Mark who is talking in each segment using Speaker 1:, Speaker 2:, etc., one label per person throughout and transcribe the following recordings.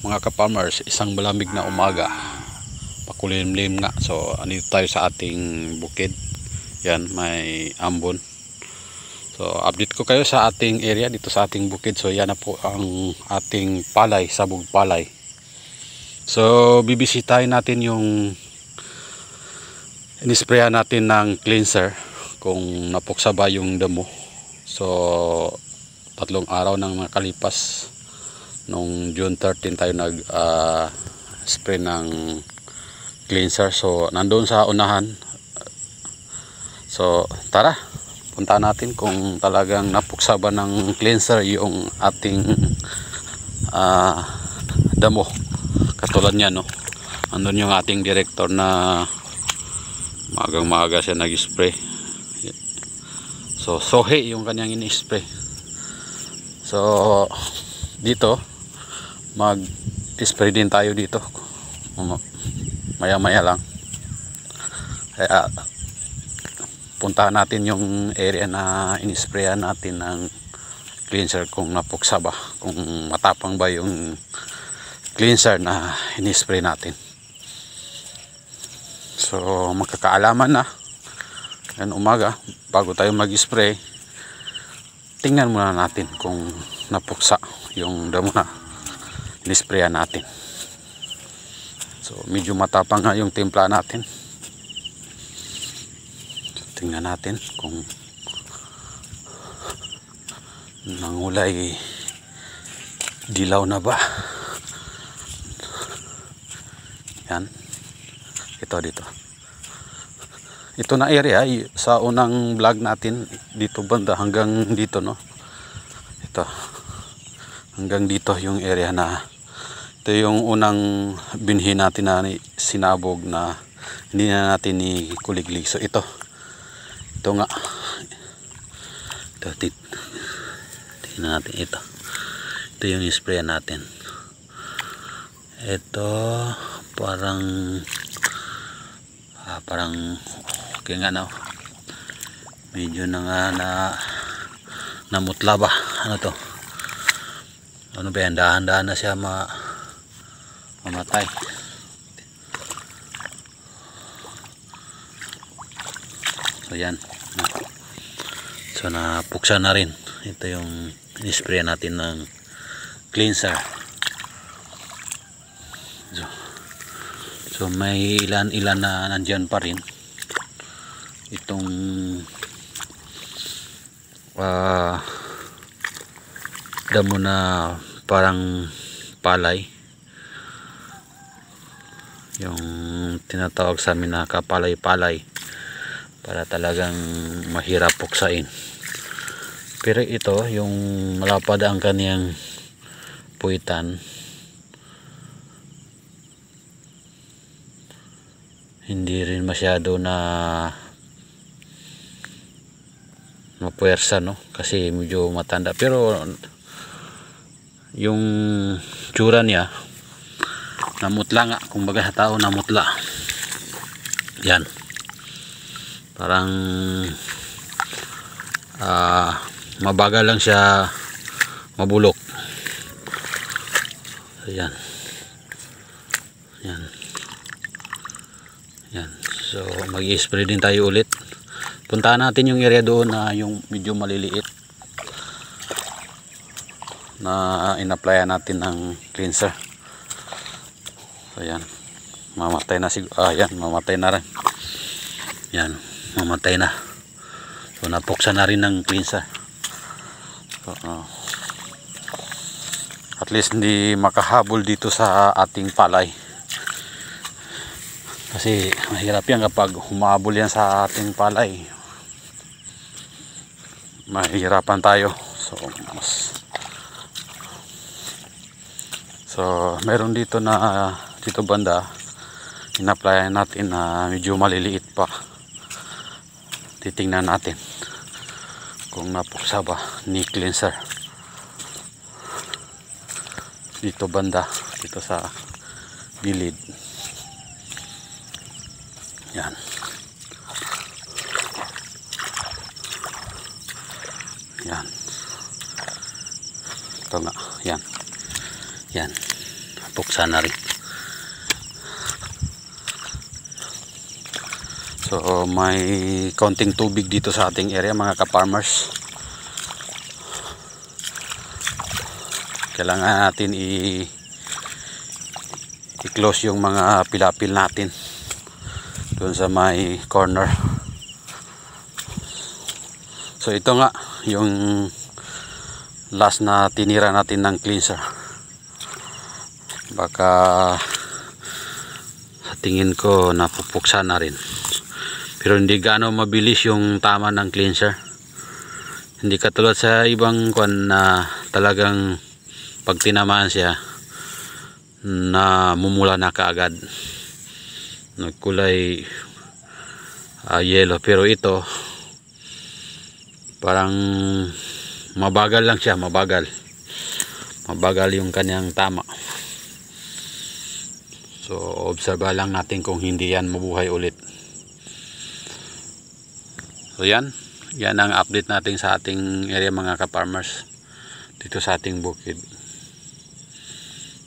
Speaker 1: mga ka-farmers, isang malamig na umaga, pakulimlim nga. So andito tayo sa ating bukid. Yan, may ambon. So update ko kayo sa ating area dito sa ating bukid. So yan na po ang ating palay, sabog palay. So bibisitahin natin yung inisprayan natin ng cleanser kung napuksa ba yung damo. So 3 araw nang nakalipas, nung June 13 tayo nag spray ng cleanser. So nandoon sa unahan. So tara, punta natin kung talagang napuksa ba ng cleanser yung ating damo. Katulad niya, no, andun yung ating director na magang maaga siya nag-spray. So sohe yung kanyang ini-spray. So dito mag-spray din tayo dito maya maya lang. Kaya puntahan natin yung area na in-sprayan natin ng cleanser kung napuksa ba, kung matapang ba yung cleanser na in-spray natin. So magkakaalaman na yan umaga, bago tayo mag-spray, tingnan muna natin kung napuksa yung damo na in-sprayan natin. So medyo matapang nga yung timpla natin. So, tingnan natin kung nangulay dilaw na ba. Yan, dito ito na area sa unang vlog natin, dito banda hanggang dito, no, ito hanggang dito yung area na ito yung unang binhi natin na sinabog na hindi na natin ni kuliglig. So ito nga tingnan natin, ito yung spray natin. Ito parang okay nga, no, medyo na nga namutla ba, ano to, ano ba yan, dahan-dahan na siya mamatay. So yan, so napuksa na rin. Ito yung in-spray natin ng cleanser. So may ilan na nandyan pa rin itong damo na parang palay, yung tinatawag sa amin na kapalay-palay, para talagang mahirap puksain. Pero ito yung malapad ang kaniyang puwitan, hindi rin masyado na mapuwersa, no, kasi medyo matanda. Pero yung tsura niya namutla nga, kumbaga sa tao namutla. Yan, parang mabagal lang siya mabulok. Yan. So mag-i-spray din tayo ulit. Puntahan natin yung area doon na yung medyo maliliit na in-applyan natin ng cleanser. So yan, mamatay na siguro. Yan, mamatay na rin. Yan, mamatay na. So napuksa na rin ng cleanser. So, at least hindi makahabol dito sa ating palay. Kasi mahirap yan kapag humabol yan sa ating palay. Mahirapan tayo. So meron dito na dito banda in-applyan natin na medyo maliliit pa. Titingnan natin kung napuksa ba ni cleanser dito banda, dito sa gilid. Yan. Yan. Ito nga. Yan. Yan. puksan na rin. So may konting tubig dito sa ating area mga ka-farmers. Kailangan natin i-close yung mga pilapil natin doon sa may corner. So ito nga yung last na tinira natin ng cleanser. Baka sa tingin ko napupuksa na rin, pero hindi gaano mabilis yung tama ng cleanser. Hindi katulad sa ibang kwan na talagang pag tinamaan siya na mumula na kaagad, nagkulay yellow. Pero ito parang mabagal lang siya, mabagal yung kanyang tama. So obserba lang natin kung hindi yan mabuhay ulit. So yan ang update natin sa ating area mga ka-farmers dito sa ating bukid.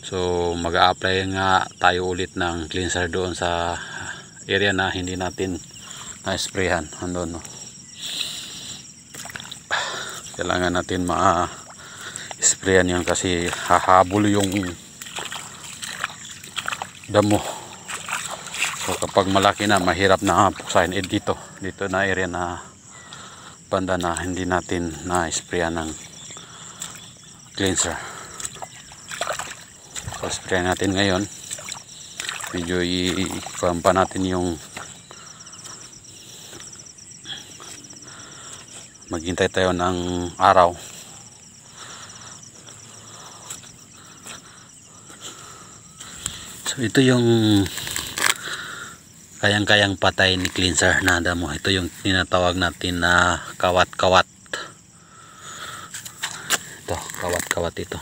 Speaker 1: So mag-a-apply nga tayo ulit ng cleanser doon sa area na hindi natin na-sprayhan. Andun, no? Kailangan natin ma-sprayan yun kasi hahabol yung damo. So kapag malaki na, mahirap na puksain. Dito na area na banda na hindi natin na-sprayan ng cleanser. So spray natin ngayon. Medyo i-kuhan pa natin yung maghintay tayo ng araw. So ito yung kayang-kayang patay ni cleanser na damo. Ito yung tinatawag natin na kawat-kawat. Ito, kawat-kawat ito.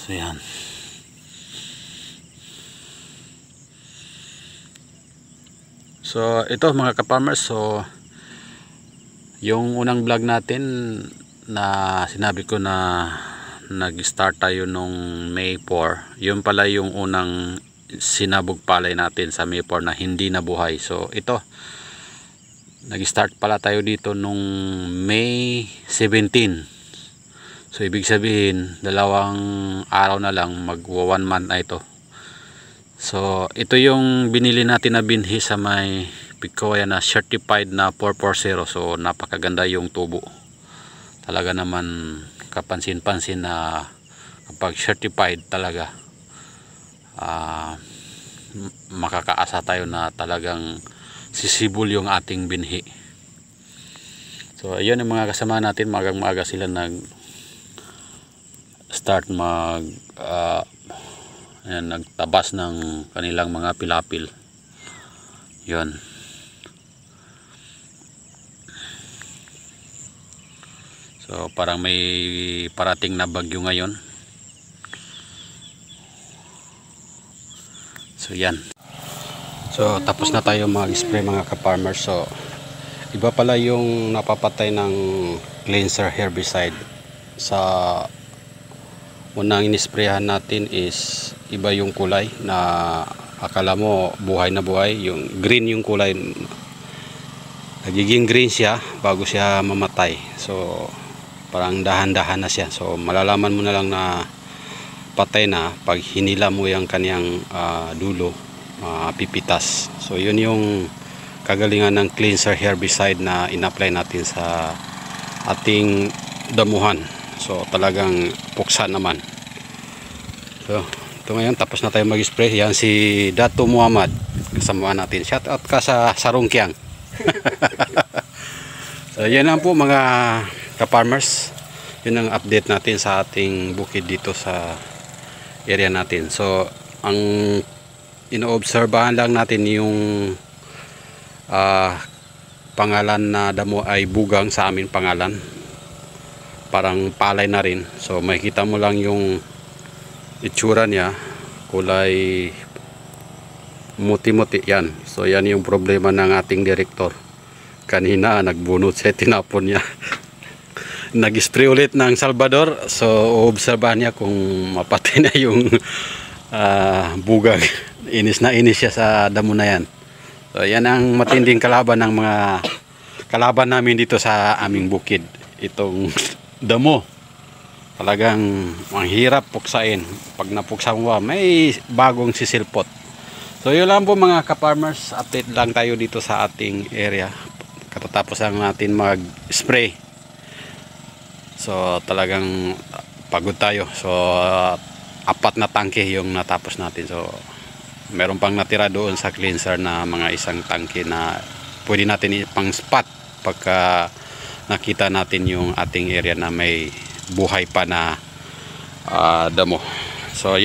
Speaker 1: So yan. So ito mga ka-farmers, so yung unang vlog natin na sinabi ko na nag-start tayo nung May 4, yun pala yung unang sinabog palay natin sa May 4 na hindi nabuhay. So ito, nag-start pala tayo dito nung May 17. So ibig sabihin 2 araw na lang, magwa 1 month na ito. So ito yung binili natin na binhi sa may Picoya na certified na 440. So napakaganda yung tubo. Talaga naman kapansin-pansin na kapag certified talaga, makakaasa tayo na talagang sisibol yung ating binhi. So ayun yung mga kasama natin, magang-maaga sila start nagtabas ng kanilang mga pilapil. Yun. So parang may parating na bagyo ngayon. So yan. So tapos na tayo mag-spray mga ka-farmers. So iba pala yung napapatay ng cleanser herbicide. Sa unang inisprayan natin is iba yung kulay na akala mo buhay na buhay, yung green yung kulay, nagiging green siya bago siya mamatay. So parang dahan-dahan na siya. So malalaman mo na lang na patay na pag hinila mo yung kanyang dulo, pipitas. So yun yung kagalingan ng cleanser herbicide na in-apply natin sa ating damuhan. So talagang puksa naman. So ito ngayon, tapos na tayo mag-spray. Yan si Dato Muhammad, kasama natin. Shout out ka sa Sarungkiang. So yan lang po mga ka-farmers. Yun ang update natin sa ating bukid dito sa area natin. So ang inoobserbahan lang natin yung pangalan na damo ay bugang, sa amin pangalan. Parang palay na rin. So makikita mo lang yung itsura niya, kulay muti-muti yan. So yan yung problema ng ating direktor. Kanina nagbunot siya, tinapon niya. nag-spray ulit ng Salvador. So obserbahan niya kung mapatay na yung bugag. Inis na inis siya sa damo na yan. So yan ang matinding kalaban ng mga kalaban namin dito sa aming bukid. Itong damo. Talagang ang hirap puksain. Pag napuksa mo, may bagong sisilpot. So yun lang po mga ka-farmers, update lang tayo dito sa ating area. Katatapos lang natin mag-spray. So talagang pagod tayo. So 4 na tangke yung natapos natin. So meron pang natira doon sa cleanser na mga isang tangke na pwede natin ipang spot pagka nakita natin yung ating area na may buhay pa na damo. So